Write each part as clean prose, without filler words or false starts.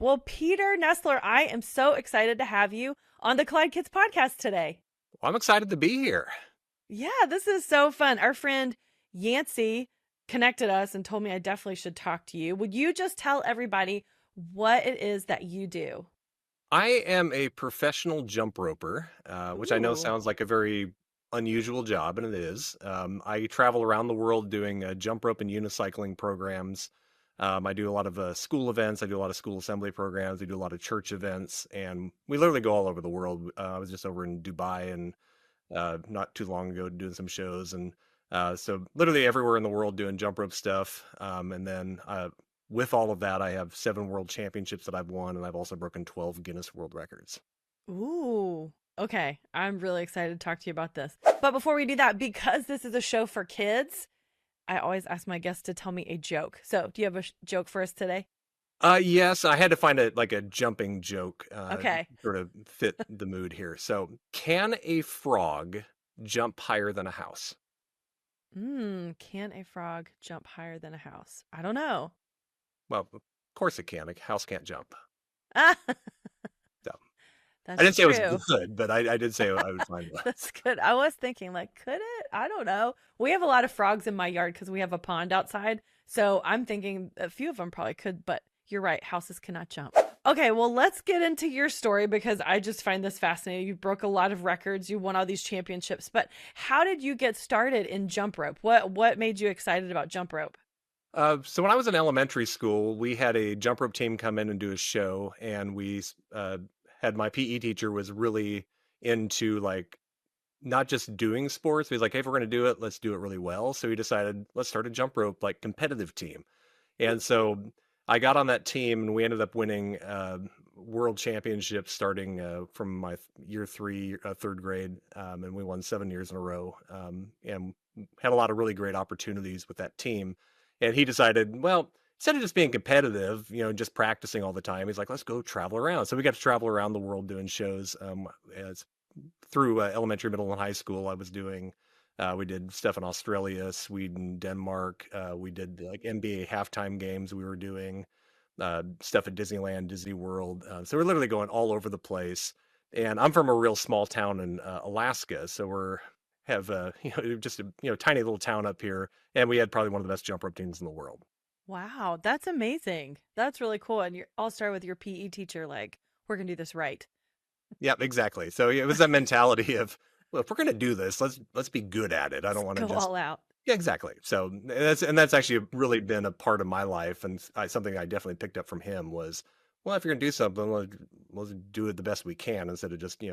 Well, Peter Nestler, I am so excited to have you on the Collide Kids podcast today. Well, I'm excited to be here. Yeah, this is so fun. Our friend Yancey connected us and told me I definitely should talk to you. Would you just tell everybody what it is that you do? I am a professional jump roper, which I know Ooh. sounds like a very unusual job, and it is. I travel around the world doing jump rope and unicycling programs. I do a lot of school events. I do a lot of school assembly programs. We do a lot of church events, and we literally go all over the world. I was just over in Dubai and not too long ago doing some shows, and so literally everywhere in the world doing jump rope stuff. And then with all of that, I have 7 world championships that I've won, and I've also broken 12 Guinness World Records. Ooh. Okay, I'm really excited to talk to you about this. But before we do that, because this is a show for kids, I always ask my guests to tell me a joke. So, do you have a joke for us today? Yes, I had to find a jumping joke Okay. sort of fit the mood here. So, can a frog jump higher than a house? Can a frog jump higher than a house? I don't know. Well, of course it can. A house can't jump. Ah, So, I that's didn't say it was true. good, but I did say I would find one. That's good. I was thinking, like, could it? I don't know. We have a lot of frogs in my yard because we have a pond outside. So I'm thinking a few of them probably could, but you're right. Houses cannot jump. Okay, well, let's get into your story because I just find this fascinating. You broke a lot of records, you won all these championships, but how did you get started in jump rope? What made you excited about jump rope? So when I was in elementary school, we had a jump rope team come in and do a show, and had my PE teacher was really into like not just doing sports. He's like, hey, if we're going to do it, let's do it really well. So he decided let's start a jump rope like competitive team, and so I got on that team, and we ended up winning world championships starting from my year three, third grade, and we won 7 years in a row, and had a lot of really great opportunities with that team. And he decided, well, instead of just being competitive, just practicing all the time, he's like, let's go travel around. So we got to travel around the world doing shows. As through elementary, middle, and high school, I was doing. We did stuff in Australia, Sweden, Denmark. We did like NBA halftime games. We were doing stuff at Disneyland, Disney World. So we're literally going all over the place. And I'm from a real small town in Alaska, so we're have just a tiny little town up here, and we had probably one of the best jump rope teams in the world. Wow, that's amazing. That's really cool. And you're all start with your PE teacher, like, we're gonna do this right. Yep, exactly. So yeah, it was that mentality of, well, if we're gonna do this, let's be good at it. I Let's don't want to go just. all out. Yeah, exactly. So that's actually really been a part of my life, and something I definitely picked up from him was, well, if you're gonna do something, let's do it the best we can instead of just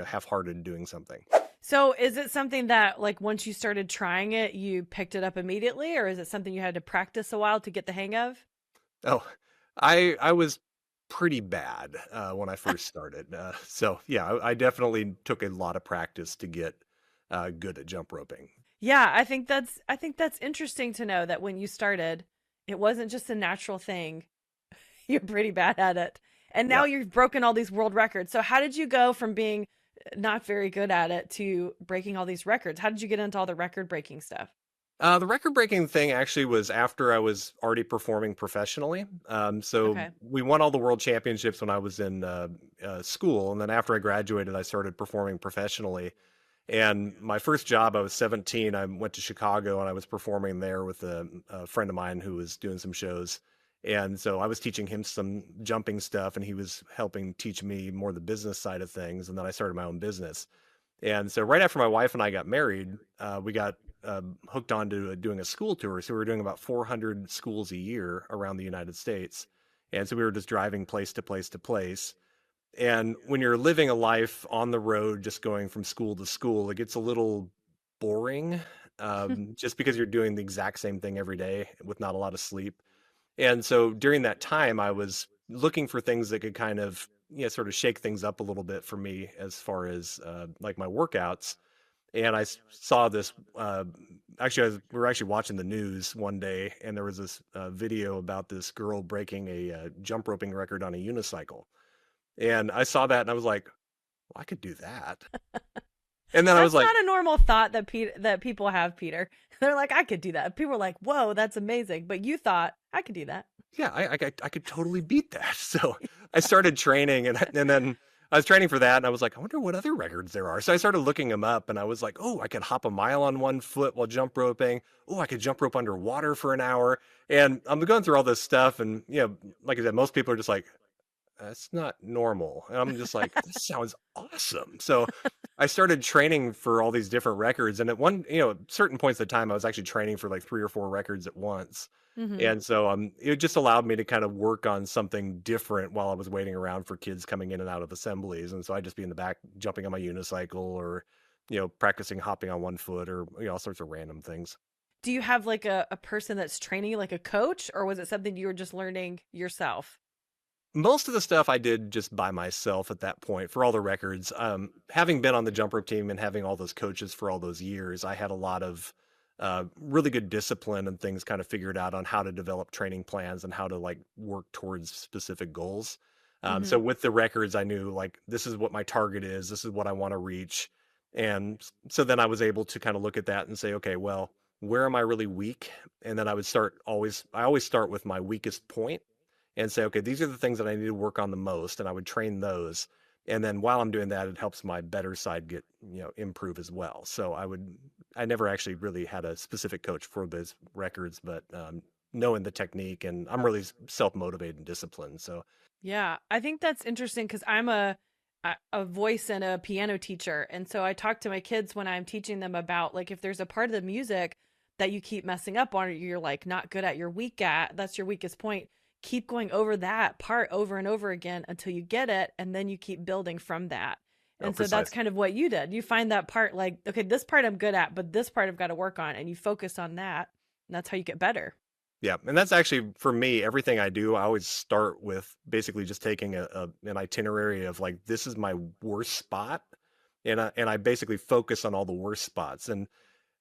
half-hearted doing something. So is it something that like once you started trying it, you picked it up immediately, or is it something you had to practice a while to get the hang of? Oh, I was pretty bad when I first started. So yeah, I definitely took a lot of practice to get good at jump roping. Yeah, I think that's interesting to know that when you started, it wasn't just a natural thing. You're pretty bad at it. And now Yeah. you've broken all these world records. So how did you go from being not very good at it to breaking all these records? How did you get into all the record breaking stuff? The record breaking thing actually was after I was already performing professionally. So Okay. we won all the world championships when I was in school. And then after I graduated, I started performing professionally. And my first job, I was 17. I went to Chicago and I was performing there with a friend of mine who was doing some shows. And so I was teaching him some jumping stuff, and he was helping teach me more the business side of things. And then I started my own business. And so right after my wife and I got married, we got hooked on to doing a school tour. So we were doing about 400 schools a year around the United States. And so we were just driving place to place to place. And when you're living a life on the road, just going from school to school, it gets a little boring, just because you're doing the exact same thing every day with not a lot of sleep. And so during that time, I was looking for things that could kind of, sort of shake things up a little bit for me as far as like my workouts. And saw this. Actually, we were actually watching the news one day, and there was this video about this girl breaking a jump roping record on a unicycle. And I saw that, and I was like, well, I could do that. And then I was That's like, not a normal thought that people have, Peter. They're like, I could do that. People are like, whoa, that's amazing. But you thought I could do that. yeah, I could totally beat that. So I started training, and then I was training for that, and I was like, I wonder what other records there are. So I started looking them up, and I was like, oh, I could hop a mile on one foot while jump roping. Oh, I could jump rope underwater for an hour. And I'm going through all this stuff, and like I said, most people are just like, that's not normal. And I'm just like, this sounds awesome. So I started training for all these different records. And at certain points of time, I was actually training for like 3 or 4 records at once. Hmm. And so it just allowed me to kind of work on something different while I was waiting around for kids coming in and out of assemblies. And so I'd just be in the back jumping on my unicycle or, practicing hopping on one foot or, all sorts of random things. Do you have like a person that's training you, like a coach, or was it something you were just learning yourself? Most of the stuff I did just by myself at that point for all the records. Having been on the jump rope team and having all those coaches for all those years, I had a lot of really good discipline and things kind of figured out on how to develop training plans and how to like work towards specific goals. So Hmm. with the records, I knew like this is what my target is, this is what I want to reach. And so then I was able to kind of look at that and say, okay, well, where am I really weak? And then I always start with my weakest point and say, okay, these are the things that I need to work on the most, and I would train those. And then while I'm doing that, it helps my better side get, improve as well. So I never actually really had a specific coach for those records, but knowing the technique, and I'm really self motivated and disciplined. So, Yeah, I think that's interesting because I'm a voice and a piano teacher, and so I talk to my kids when I'm teaching them about like if there's a part of the music that you keep messing up on, or you're like not good at, you're weak at, that's your weakest point. Keep going over that part over and over again until you get it, and then you keep building from that. oh, And so that's precisely. kind of what you did. You find that part like, okay, this part I'm good at, but this part I've got to work on, and you focus on that, and that's how you get better. Yeah, and that's actually for me, everything I do, I always start with basically just taking an itinerary of like this is my worst spot, and I basically focus on all the worst spots. And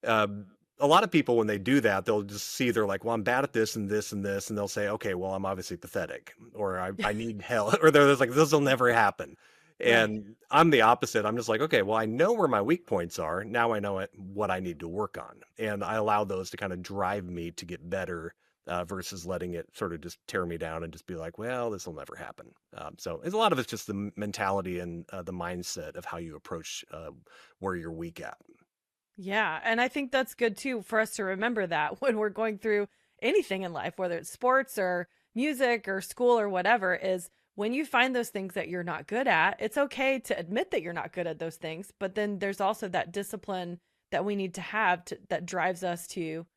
um, a lot of people, when they do that, they'll just see they're like, well, I'm bad at this and this and this, and they'll say, okay, well, I'm obviously pathetic, or I need help, or they're just like, this will never happen. Right. And I'm the opposite. I'm just like, okay, well, I know where my weak points are. Now I know what I need to work on, and I allow those to kind of drive me to get better. Versus letting it sort of just tear me down and just be like, well, this will never happen. So it's a lot of it's just the mentality and the mindset of how you approach where you're weak at. Yeah. And I think that's good too for us to remember that when we're going through anything in life, whether it's sports or music or school or whatever, is when you find those things that you're not good at, it's okay to admit that you're not good at those things. But then there's also that discipline that we need to have that drives us to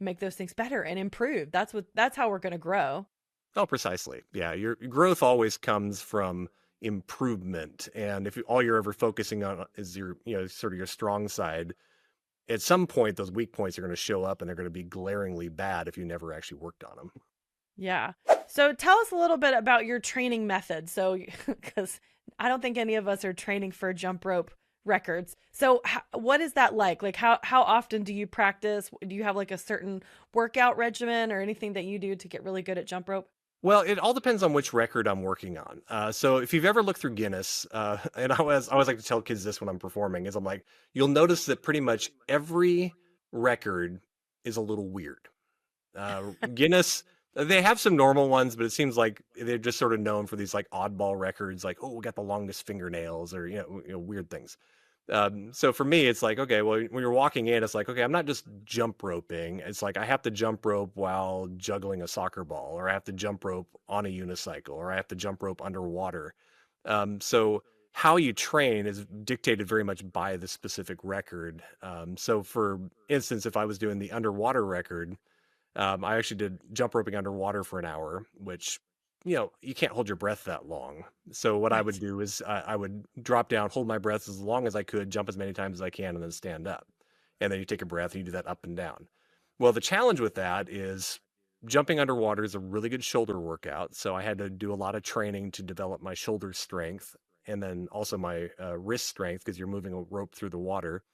make those things better and improve. That's how we're going to grow. Oh, precisely. Yeah, your growth always comes from improvement, and if all you're ever focusing on is your, sort of your strong side, at some point those weak points are going to show up, and they're going to be glaringly bad if you never actually worked on them. Yeah. So tell us a little bit about your training method. So, because I don't think any of us are training for jump rope records. So, what is that like? Like, how often do you practice? Do you have like a certain workout regimen or anything that you do to get really good at jump rope? Well, it all depends on which record I'm working on. So if you've ever looked through Guinness, and I always like to tell kids this when I'm performing, is I'm like, you'll notice that pretty much every record is a little weird. Guinness, they have some normal ones, but it seems like they're just sort of known for these like oddball records, like, oh, we got the longest fingernails, or weird things. So for me, it's like, okay, well, when you're walking in, it's like, okay, I'm not just jump roping. It's like I have to jump rope while juggling a soccer ball, or I have to jump rope on a unicycle, or I have to jump rope underwater. So how you train is dictated very much by the specific record. So for instance, if I was doing the underwater record, I actually did jump roping underwater for an hour, which, you can't hold your breath that long. So what I would Right. do is I would drop down, hold my breath as long as I could, jump as many times as I can, and then stand up. And then you take a breath and you do that up and down. Well, the challenge with that is jumping underwater is a really good shoulder workout. So I had to do a lot of training to develop my shoulder strength and then also my wrist strength because you're moving a rope through the water.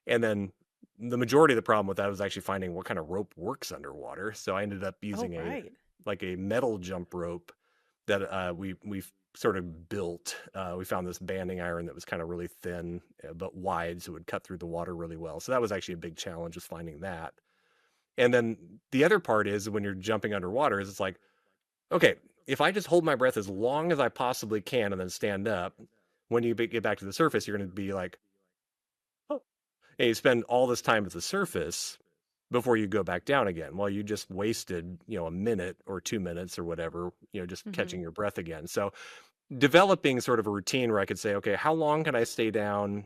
And then the majority of the problem with that was actually finding what kind of rope works underwater. So I ended up Oh, using right. a metal jump rope that we sort of built. We found this banding iron that was kind of really thin but wide, so it would cut through the water really well. So that was actually a big challenge, was finding that. And then the other part is when you're jumping underwater is it's like, Okay, if I just hold my breath as long as I possibly can and then stand up, when you get back to the surface, you're going to be like, oh, and you spend all this time at the surface before you go back down again. Well, you just wasted, a minute or 2 minutes or whatever, just Hmm. catching your breath again. So developing sort of a routine where I could say, okay, how long can I stay down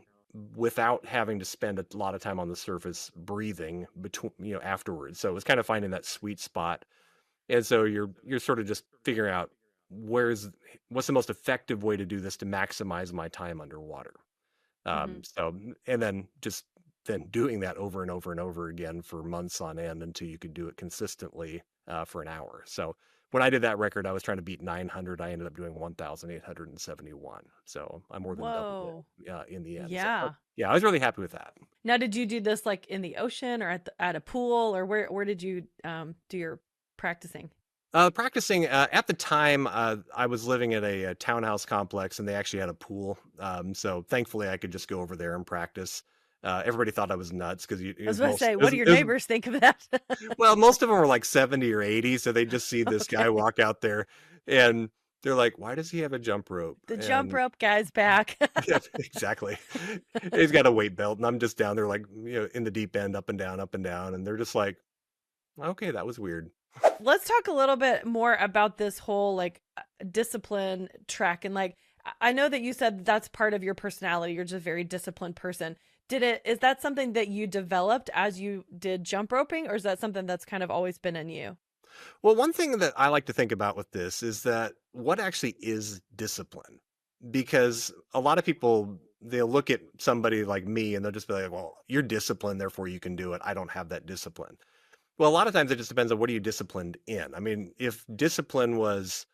without having to spend a lot of time on the surface breathing between, afterwards. So it was kind of finding that sweet spot. And so you're sort of just figuring out what's the most effective way to do this to maximize my time underwater. Hmm. And then just then doing that over and over and over again for months on end until you could do it consistently for an hour. So when I did that record, I was trying to beat 900. I ended up doing 1,871. So I more than doubled Whoa. it in the end. So Yeah. yeah, I was really happy with that. Now, did you do this like in the ocean or at a pool, or where did you do your practicing? Practicing at the time, I was living at a townhouse complex, and they actually had a pool. So thankfully, I could just go over there and practice. Everybody thought I was nuts because it I was was about to most say, what do your it was neighbors think of that? well, most of them were like 70 or 80, so they just see this guy Okay. walk out there, and they're like, "Why does he have a jump rope?" The jump And rope guy's back. yeah, exactly. He's got a weight belt, and I'm just down there like, in the deep end, up and down, and they're just like, "Okay, that was weird." Let's talk a little bit more about this whole like discipline track and like I know that you said that's part of your personality. You're just a very disciplined person. Is that something that you developed as you did jump roping, or is that something that's kind of always been in you? Well, one thing that I like to think about with this is that what actually is discipline? Because a lot of people, they'll look at somebody like me and they'll just be like, well, you're disciplined, therefore you can do it. I don't have that discipline. Well, a lot of times it just depends on what are you disciplined in. I mean, if discipline was,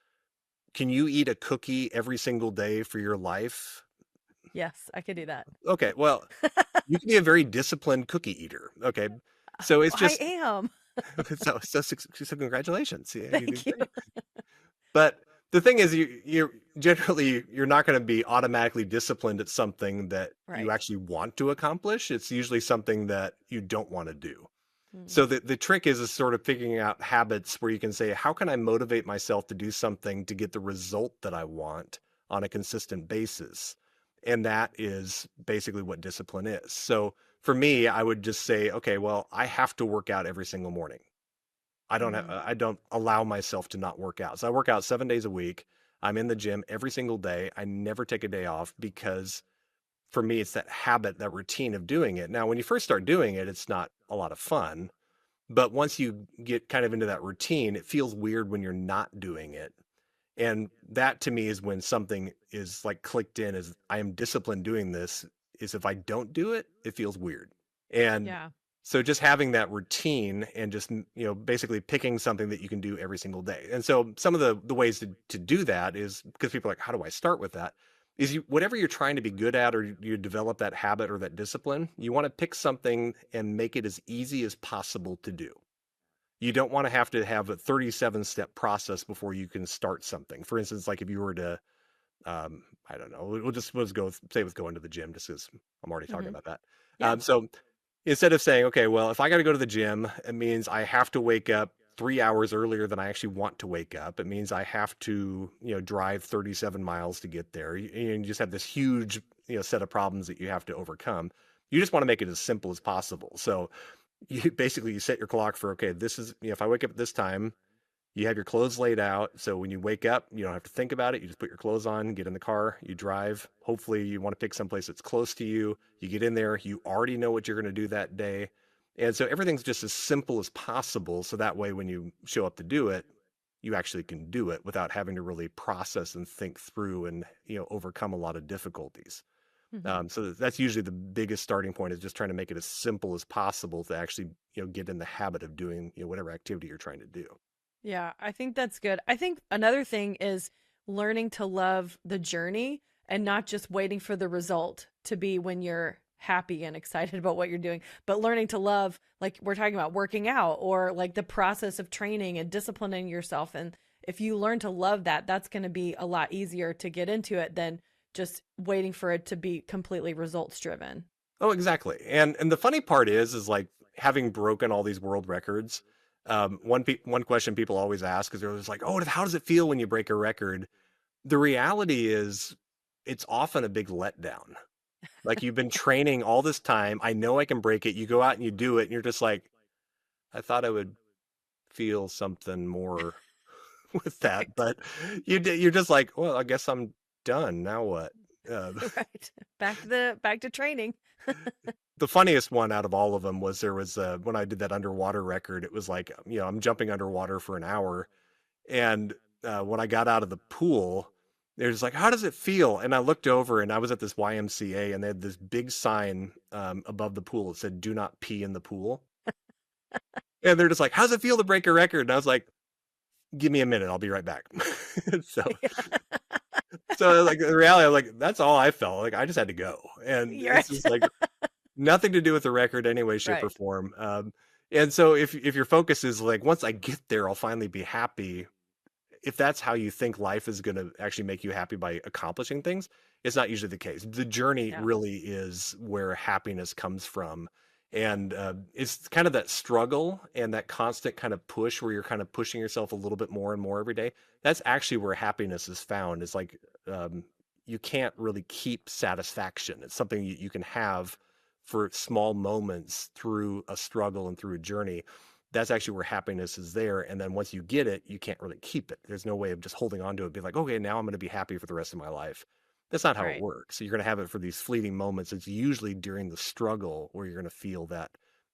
can you eat a cookie every single day for your life? Yes, I could do that. Okay, well, you can be a very disciplined cookie eater. Okay. So it's I just, am. so congratulations. Yeah, you did Thank you. great. But the thing is, you're generally you're not going to be automatically disciplined at something that you Right. actually want to accomplish. It's usually something that you don't want to do. Mm. So the trick is sort of figuring out habits where you can say, how can I motivate myself to do something to get the result that I want on a consistent basis? And that is basically what discipline is. So for me, I would just say, okay, well, I have to work out every single morning. Hmm. I don't allow myself to not work out. So I work out 7 days a week. I'm in the gym every single day. I never take a day off because for me, it's that habit, that routine of doing it. Now, when you first start doing it, it's not a lot of fun. But once you get kind of into that routine, it feels weird when you're not doing it. And that to me is when something is like clicked in as I am disciplined doing this, is if I don't do it, it feels weird. And Yeah. so just having that routine and just, basically picking something that you can do every single day. And so some of the ways to do that is because people are like, how do I start with that? Is whatever you're trying to be good at or you develop that habit or that discipline, you want to pick something and make it as easy as possible to do. You don't want to have a 37-step process before you can start something. For instance, like if you were to, I don't know, we'll just go say with going to the gym, just because I'm already talking Hmm. about that. Yeah. So instead of saying, okay, well, if I got to go to the gym, it means I have to wake up 3 hours earlier than I actually want to wake up. It means I have to, drive 37 miles to get there. You just have this huge, set of problems that you have to overcome. You just want to make it as simple as possible. So you set your clock for, okay, this is, if I wake up at this time, you have your clothes laid out. So when you wake up, you don't have to think about it. You just put your clothes on, get in the car, you drive. Hopefully you want to pick someplace that's close to you. You get in there, you already know what you're going to do that day. And so everything's just as simple as possible. So that way, when you show up to do it, you actually can do it without having to really process and think through and, overcome a lot of difficulties. Hmm. So that's usually the biggest starting point is just trying to make it as simple as possible to actually, get in the habit of doing, whatever activity you're trying to do. Yeah, I think that's good. I think another thing is learning to love the journey and not just waiting for the result to be when you're happy and excited about what you're doing, but learning to love, like we're talking about working out or like the process of training and disciplining yourself. And if you learn to love that, that's going to be a lot easier to get into it than just waiting for it to be completely results driven. Oh, exactly. And the funny part is like having broken all these world records. One question people always ask is they're always like, "Oh, how does it feel when you break a record?" The reality is, it's often a big letdown. Like you've been training all this time. I know I can break it. You go out and you do it, and you're just like, I thought I would feel something more with that, Right. but you're just like, well, I guess I'm done. Now what? Uh, Right. Back to training. the funniest one out of all of them was there was when I did that underwater record. It was like, I'm jumping underwater for an hour, and when I got out of the pool, they're just like, "How does it feel?" And I looked over, and I was at this YMCA, and they had this big sign above the pool that said, "Do not pee in the pool." And they're just like, "How's it feel to break a record?" And I was like, "Give me a minute, I'll be right back." so, Yeah. so like the reality, I was like, that's all I felt. Like I just had to go, and You're it's right. just like nothing to do with the record, any way, shape, or Right. form. And so if your focus is like, once I get there, I'll finally be happy, if that's how you think life is going to actually make you happy by accomplishing things, it's not usually the case. The journey Yeah. really is where happiness comes from. And it's kind of that struggle and that constant kind of push where you're kind of pushing yourself a little bit more and more every day. That's actually where happiness is found. It's like um, you can't really keep satisfaction. It's something you can have for small moments through a struggle and through a journey. That's actually where happiness is there. And then once you get it, you can't really keep it. There's no way of just holding on to it, be like, okay, now I'm going to be happy for the rest of my life. That's not how it Right. works. So you're going to have it for these fleeting moments. It's usually during the struggle where you're going to feel that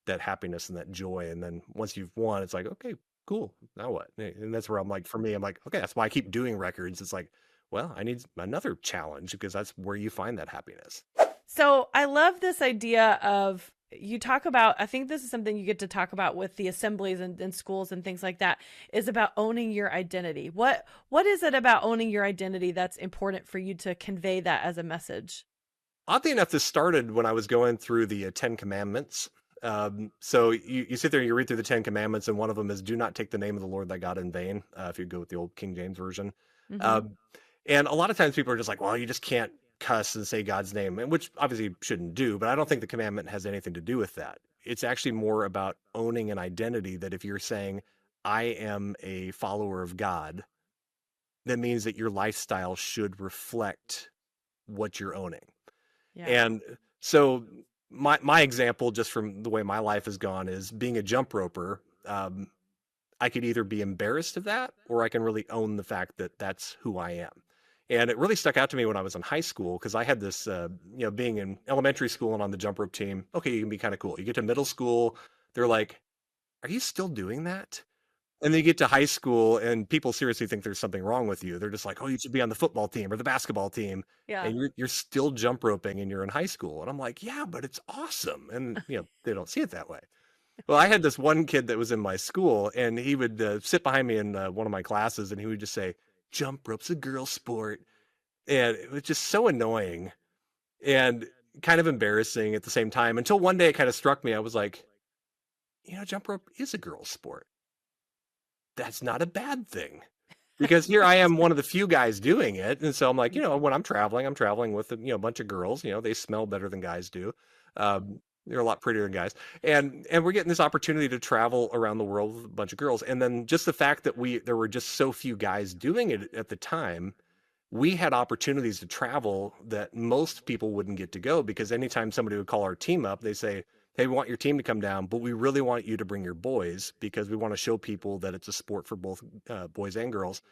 happiness and that joy. And then once you've won, it's like, okay, cool. Now what? And that's where I'm like, for me, I'm like, okay, that's why I keep doing records. It's like, well, I need another challenge because that's where you find that happiness. So I love this idea of you talk about, I think this is something you get to talk about with the assemblies and schools and things like that, is about owning your identity. What is it about owning your identity that's important for you to convey that as a message? Oddly enough, this started when I was going through the Ten Commandments. So you sit there and you read through the Ten Commandments, and one of them is "Do not take the name of the Lord thy God in vain." If you go with the old King James version, Mhm. um, and a lot of times people are just like, "Well, you just can't cuss and say God's name," and which obviously you shouldn't do. But I don't think the commandment has anything to do with that. It's actually more about owning an identity. That if you're saying, "I am a follower of God," that means that your lifestyle should reflect what you're owning. Yeah. And so my example, just from the way my life has gone, is being a jump roper. I could either be embarrassed of that, or I can really own the fact that that's who I am. And it really stuck out to me when I was in high school because I had this, being in elementary school and on the jump rope team. Okay, you can be kind of cool. You get to middle school, they're like, "Are you still doing that?" And then you get to high school and people seriously think there's something wrong with you. They're just like, "Oh, you should be on the football team or the basketball team." Yeah. And you're still jump roping and you're in high school. And I'm like, "Yeah, but it's awesome." And they don't see it that way. Well, I had this one kid that was in my school and he would sit behind me in one of my classes and he would just say, "Jump rope's a girl sport." And it was just so annoying and kind of embarrassing at the same time until one day it kind of struck me. I was like, jump rope is a girl sport. That's not a bad thing. Because here I am, one of the few guys doing it, and so I'm like, Mhm. when I'm traveling with a bunch of girls. They smell better than guys do. They're a lot prettier than guys, and we're getting this opportunity to travel around the world with a bunch of girls, and then just the fact that there were just so few guys doing it at the time, we had opportunities to travel that most people wouldn't get to go because anytime somebody would call our team up, they say, "Hey, we want your team to come down, but we really want you to bring your boys because we want to show people that it's a sport for both boys and girls."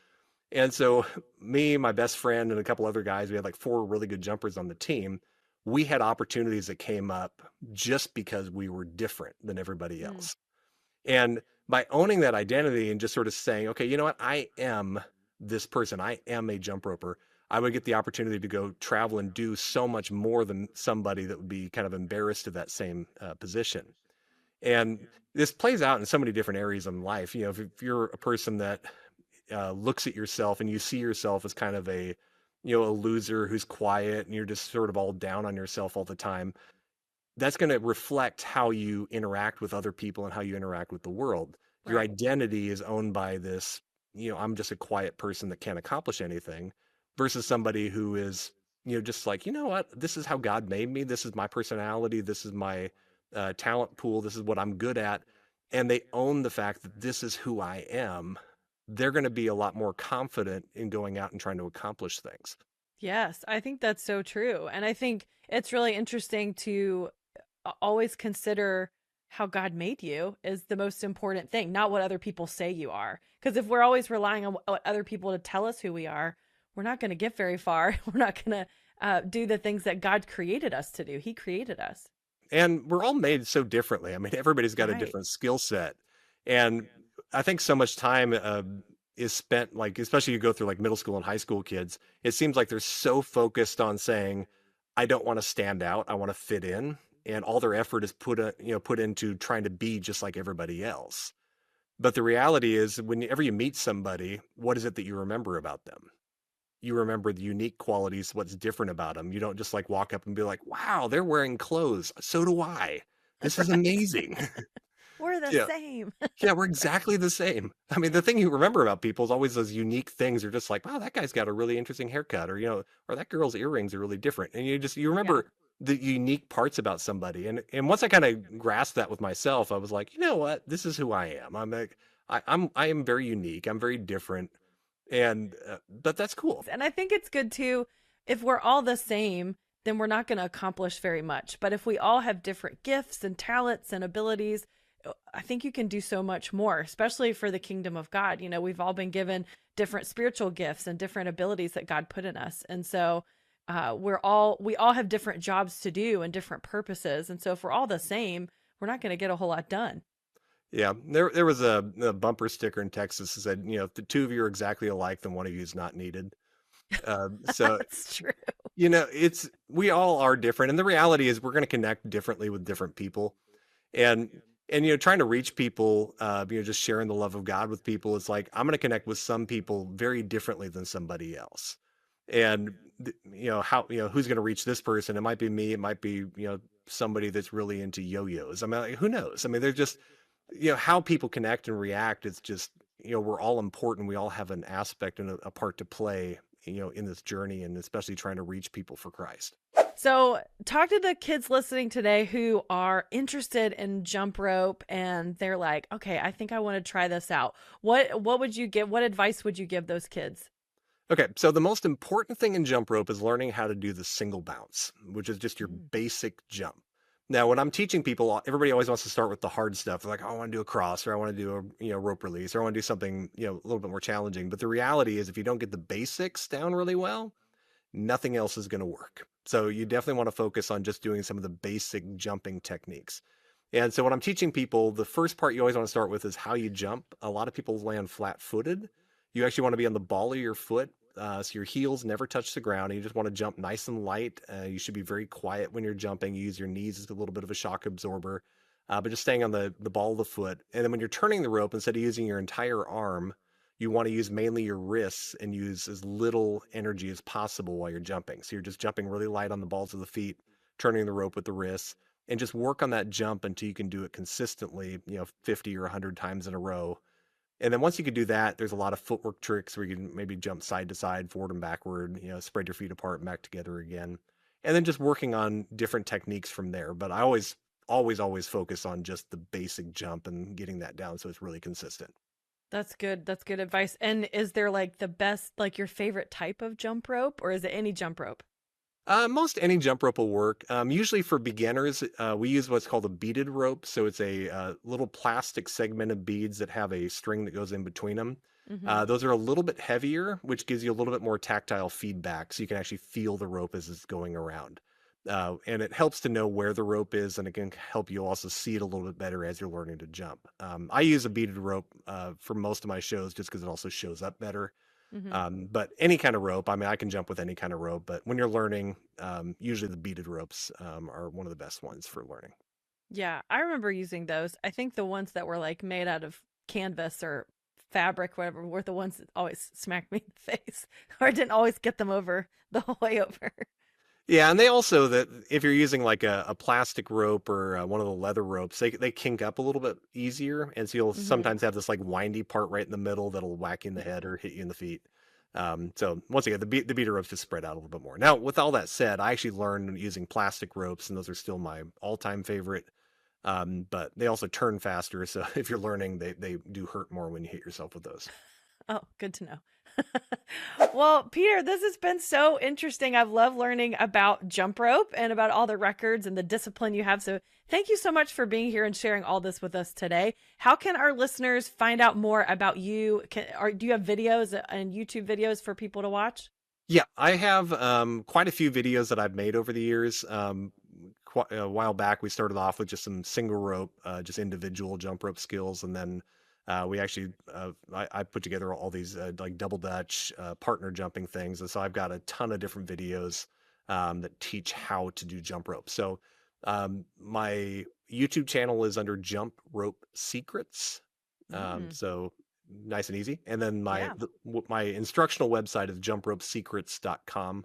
And so me, my best friend, and a couple other guys, we had like four really good jumpers on the team. We had opportunities that came up just because we were different than everybody Mm. else. And by owning that identity and just sort of saying, okay, you know what? I am this person. I am a jump roper. I would get the opportunity to go travel and do so much more than somebody that would be kind of embarrassed of that same position. And this plays out in so many different areas in life. If you're a person that looks at yourself and you see yourself as kind of a loser who's quiet and you're just sort of all down on yourself all the time, that's going to reflect how you interact with other people and how you interact with the world. Your Right. identity is owned by this, I'm just a quiet person that can't accomplish anything, versus somebody who is, just like, you know what, this is how God made me. This is my personality. This is my talent pool. This is what I'm good at. and they own the fact that this is who I am, they're going to be a lot more confident in going out and trying to accomplish things. Yes, I think that's so true. And I think it's really interesting to always consider how God made you is the most important thing, not what other people say you are. Because if we're always relying on what other people to tell us who we are, we're not going to get very far. We're not going to do the things that God created us to do. He created us. And we're all made so differently. I mean, everybody's got a Right. different skill set. And I think so much time is spent, like, especially you go through like middle school and high school kids, it seems like they're so focused on saying, I don't want to stand out, I want to fit in. And all their effort is put into trying to be just like everybody else. But the reality is, whenever you meet somebody, what is it that you remember about them? You remember the unique qualities, what's different about them. You don't just like walk up and be like, wow, they're wearing clothes. So do I. This is Right. amazing. We're the Yeah. same. Yeah, we're exactly the same. I mean, the thing you remember about people is always those unique things. You're just like, wow, that guy's got a really interesting haircut, or or that girl's earrings are really different. And you Yeah. remember the unique parts about somebody. And once I kind of grasped that with myself, I was like, you know what? This is who I am. I'm like, I am very unique. I'm very different. And but that's cool. And I think it's good too, if we're all the same, then we're not going to accomplish very much. But if we all have different gifts and talents and abilities, I think you can do so much more, especially for the kingdom of God. We've all been given different spiritual gifts and different abilities that God put in us. And so we all have different jobs to do and different purposes. And so if we're all the same, we're not going to get a whole lot done. Yeah, there was a bumper sticker in Texas that said, if the two of you are exactly alike, then one of you is not needed. So That's true. it's we all are different, and the reality is we're going to connect differently with different people, and trying to reach people, just sharing the love of God with people. It's like I'm going to connect with some people very differently than somebody else, and how who's going to reach this person? It might be me. It might be somebody that's really into yo-yos. I mean, like, who knows? I mean, they're just how people connect and react. It's just we're all important. We all have an aspect and a part to play in this journey, and especially trying to reach people for Christ. So, talk to the kids listening today who are interested in jump rope and they're like, "Okay, I think I want to try this out." What would you give? What advice would you give those kids? Okay, so the most important thing in jump rope is learning how to do the single bounce, which is just your Mm. basic jump. Now, when I'm teaching people, everybody always wants to start with the hard stuff. They're like, oh, I want to do a cross, or I want to do a rope release, or I want to do something a little bit more challenging. But the reality is, if you don't get the basics down really well, nothing else is going to work. So you definitely want to focus on just doing some of the basic jumping techniques. And so when I'm teaching people, the first part you always want to start with is how you jump. A lot of people land flat-footed. You actually want to be on the ball of your foot, so your heels never touch the ground. And you just want to jump nice and light. You should be very quiet when you're jumping. You use your knees as a little bit of a shock absorber, but just staying on the ball of the foot. And then when you're turning the rope, instead of using your entire arm, you want to use mainly your wrists and use as little energy as possible while you're jumping. So you're just jumping really light on the balls of the feet, turning the rope with the wrists, and just work on that jump until you can do it consistently, 50 or 100 times in a row. And then once you can do that, there's a lot of footwork tricks where you can maybe jump side to side, forward and backward, spread your feet apart and back together again. And then just working on different techniques from there. But I always focus on just the basic jump and getting that down so it's really consistent. That's good. That's good advice. And is there like the best, like your favorite type of jump rope, or is it any jump rope? Most any jump rope will work. Usually for beginners, we use what's called a beaded rope. So it's a little plastic segmented beads that have a string that goes in between them. Mm-hmm. Those are a little bit heavier, which gives you a little bit more tactile feedback, so you can actually feel the rope as it's going around. And it helps to know where the rope is, and it can help you also see it a little bit better as you're learning to jump. I use a beaded rope for most of my shows just because it also shows up better. Mm-hmm. But any kind of rope, I mean, I can jump with any kind of rope, but when you're learning, usually the beaded ropes are one of the best ones for learning. Yeah, I remember using those. I think the ones that were like made out of canvas or fabric, whatever, were the ones that always smacked me in the face, or I didn't always get them over the whole way over. Yeah, and they also that if you're using like a plastic rope or one of the leather ropes, they kink up a little bit easier, and so you'll Mm-hmm. sometimes have this like windy part right in the middle that'll whack you in the head or hit you in the feet. So once again, the beater ropes just spread out a little bit more. Now, with all that said, I actually learned using plastic ropes, and those are still my all-time favorite. But they also turn faster. So if you're learning, they do hurt more when you hit yourself with those. Oh, good to know. Well, Peter, this has been so interesting. I've loved learning about jump rope and about all the records and the discipline you have. So thank you so much for being here and sharing all this with us today. How can our listeners find out more about you? Do you have videos and YouTube videos for people to watch? Yeah, I have quite a few videos that I've made over the years. A while back, we started off with just some single rope, just individual jump rope skills, and then we actually I put together all these like double dutch partner jumping things, and so I've got a ton of different videos that teach how to do jump rope. So my YouTube channel is under Jump Rope Secrets. Mm, So nice and easy. And then yeah. my instructional website is jumpropesecrets.com.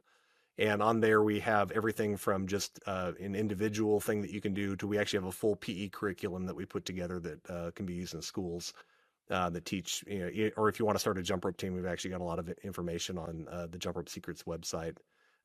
And on there we have everything from just an individual thing that you can do to we actually have a full PE curriculum that we put together that can be used in schools that teach, or if you want to start a jump rope team, we've actually got a lot of information on the Jump Rope Secrets website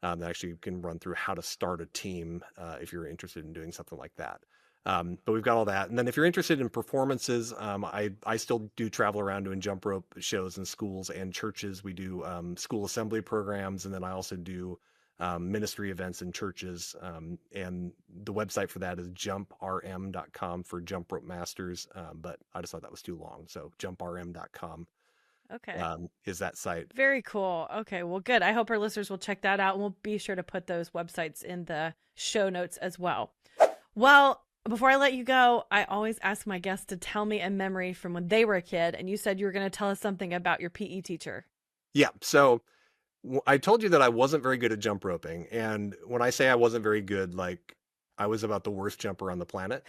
that actually can run through how to start a team if you're interested in doing something like that. But we've got all that. And then if you're interested in performances, I still do travel around doing jump rope shows in schools and churches. We do school assembly programs, and then I also do ministry events in churches. And the website for that is jumprm.com for Jump Rope Masters. But I just thought that was too long. So jumprm.com Okay. is that site. Very cool. Okay, well, good. I hope our listeners will check that out, and we'll be sure to put those websites in the show notes as well. Well, before I let you go, I always ask my guests to tell me a memory from when they were a kid, and you said you were going to tell us something about your PE teacher. Yeah. So I told you that I wasn't very good at jump roping. And when I say I wasn't very good, like I was about the worst jumper on the planet.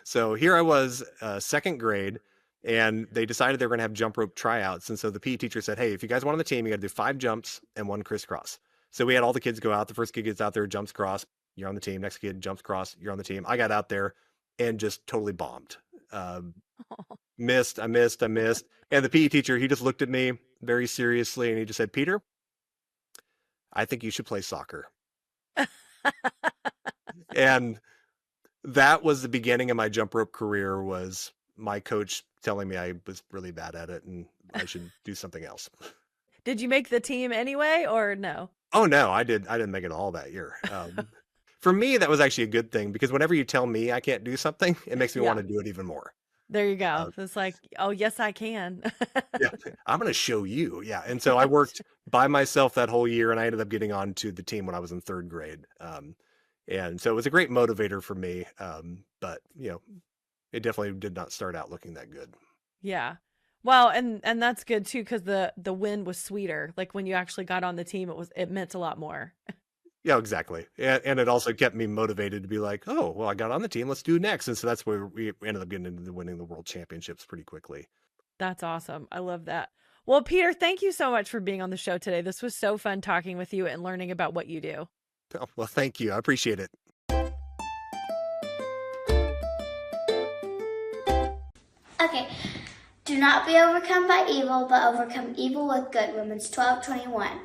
So here I was, second grade, and they decided they were going to have jump rope tryouts. And so the PE teacher said, hey, if you guys want on the team, you got to do 5 jumps and 1 crisscross. So we had all the kids go out. The first kid gets out there, jumps cross, you're on the team. Next kid jumps cross, you're on the team. I got out there and just totally bombed. I missed. And the PE teacher, he just looked at me very seriously and he just said, Peter, I think you should play soccer. And that was the beginning of my jump rope career, was my coach telling me I was really bad at it and I should do something else. Did you make the team anyway, or no? Oh no, I didn't make it all that year. For me, that was actually a good thing because whenever you tell me I can't do something, it makes me want Yeah, to do it even more. there you go. Uh, It's like, oh, yes, I can. yeah, I'm going to show you. Yeah. And so I worked by myself that whole year and I ended up getting on to the team when I was in 3rd grade. And so it was a great motivator for me. But it definitely did not start out looking that good. Yeah. Well, and that's good too, because the win was sweeter. Like when you actually got on the team, it meant a lot more. Yeah, exactly. And it also kept me motivated to be like, oh, well, I got on the team. Let's do it next. And so that's where we ended up getting into winning the world championships pretty quickly. That's awesome. I love that. Well, Peter, thank you so much for being on the show today. This was so fun talking with you and learning about what you do. Oh, well, thank you. I appreciate it. Okay. Do not be overcome by evil, but overcome evil with good. Romans 12:21.